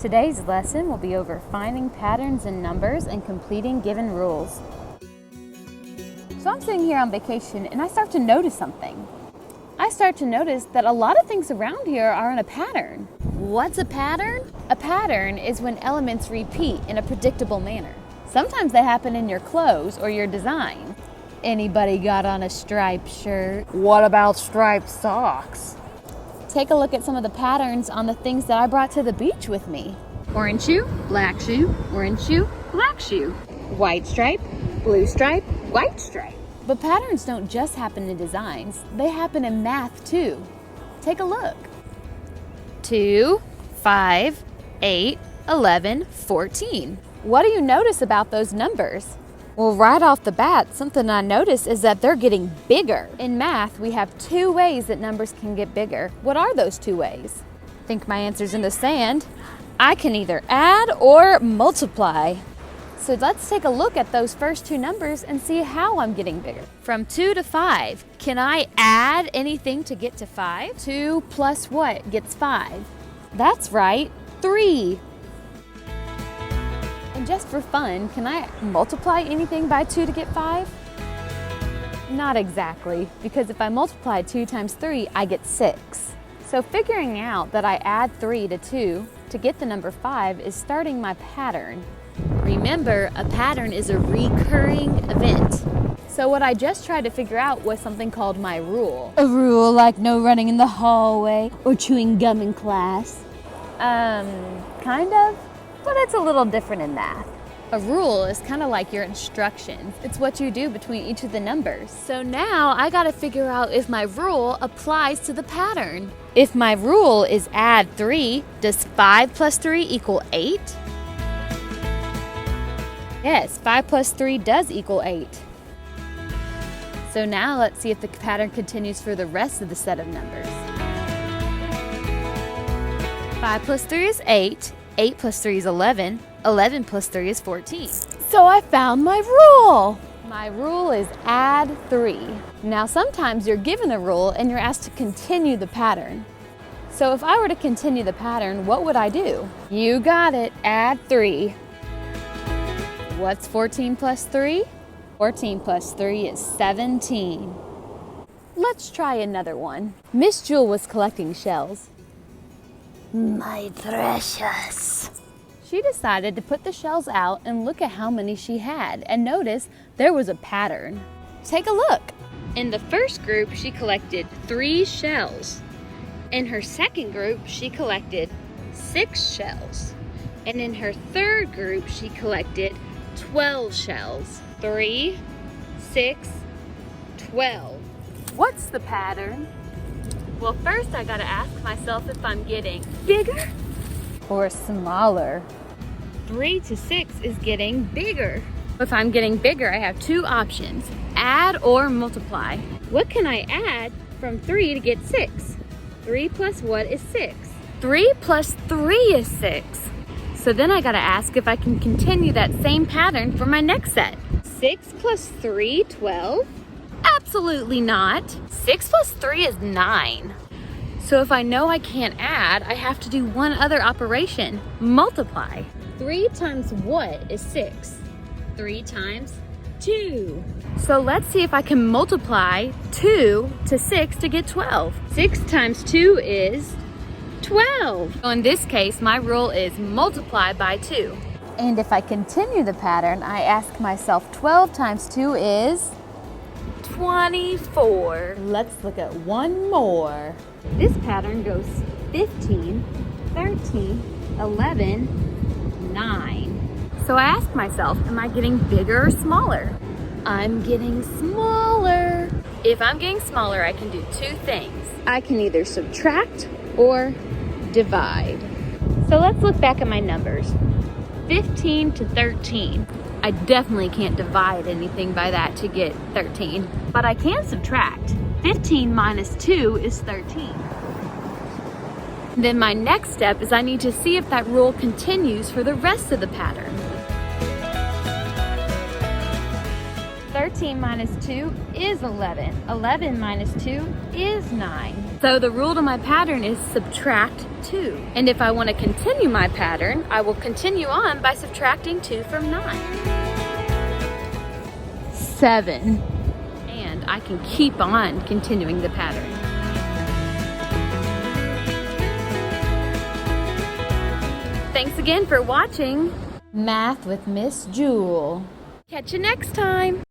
Today's lesson will be over finding patterns in numbers and completing given rules. So I'm sitting here on vacation and I start to notice something. I start to notice that a lot of things around here are in a pattern. What's a pattern? A pattern is when elements repeat in a predictable manner. Sometimes they happen in your clothes or your design. Anybody got on a striped shirt? What about striped socks? Take a look at some of the patterns on the things that I brought to the beach with me. Orange shoe, black shoe, orange shoe, black shoe. White stripe, blue stripe, white stripe. But patterns don't just happen in designs, they happen in math too. Take a look. 2, 5, 8, 11, 14. What do you notice about those numbers? Well, right off the bat, something I notice is that they're getting bigger. In math, we have 2 ways that numbers can get bigger. What are those 2 ways? Think my answer's in the sand. I can either add or multiply. So let's take a look at those first 2 numbers and see how I'm getting bigger. From 2 to 5, can I add anything to get to 5? 2 plus what gets 5? That's right, 3. And just for fun, can I multiply anything by 2 to get 5? Not exactly, because if I multiply 2 times 3, I get 6. So figuring out that I add 3 to 2 to get the number 5 is starting my pattern. Remember, a pattern is a recurring event. So what I just tried to figure out was something called my rule. A rule like no running in the hallway or chewing gum in class. Kind of. But it's a little different in math. A rule is kind of like your instructions. It's what you do between each of the numbers. So now I gotta figure out if my rule applies to the pattern. If my rule is add 3, does 5 plus 3 equal 8? Yes, 5 plus 3 does equal 8. So now let's see if the pattern continues for the rest of the set of numbers. 5 plus 3 is 8. 8 plus 3 is 11. 11 plus 3 is 14. So I found my rule. My rule is add 3. Now sometimes you're given a rule and you're asked to continue the pattern. So if I were to continue the pattern, what would I do? You got it, add 3. What's 14 plus 3? 14 plus 3 is 17. Let's try another one. Miss Jewell was collecting shells. My precious. She decided to put the shells out and look at how many she had and notice there was a pattern. Take a look. In the first group, she collected 3 shells. In her second group, she collected 6 shells. And in her third group, she collected 12 shells. 3, 6, 12. What's the pattern? Well, first I gotta ask myself if I'm getting bigger or smaller. 3 to 6 is getting bigger. If I'm getting bigger, I have 2 options, add or multiply. What can I add from 3 to get 6? 3 plus what is 6? 3 plus 3 is 6. So then I gotta ask if I can continue that same pattern for my next set. 6 plus 3, 12? Absolutely not. 6 plus 3 is 9. So if I know I can't add, I have to do one other operation, multiply. 3 times what is 6? 3 times 2. So let's see if I can multiply 2 to 6 to get 12. 6 times 2 is 12. So in this case, my rule is multiply by 2. And if I continue the pattern, I ask myself 12 times 2 is 24. Let's look at one more. This pattern goes 15, 13, 11, 9. So I ask myself, am I getting bigger or smaller? I'm getting smaller. If I'm getting smaller, I can do 2 things. I can either subtract or divide. So let's look back at my numbers. 15 to 13. I definitely can't divide anything by that to get 13, but I can subtract. 15 minus 2 is 13. Then my next step is I need to see if that rule continues for the rest of the pattern. 13 13 minus 2 is 11. 11 minus 2 is 9. So the rule to my pattern is subtract 2. And if I want to continue my pattern, I will continue on by subtracting 2 from 9. 7. And I can keep on continuing the pattern. Thanks again for watching Math with Miss Jewell. Catch you next time.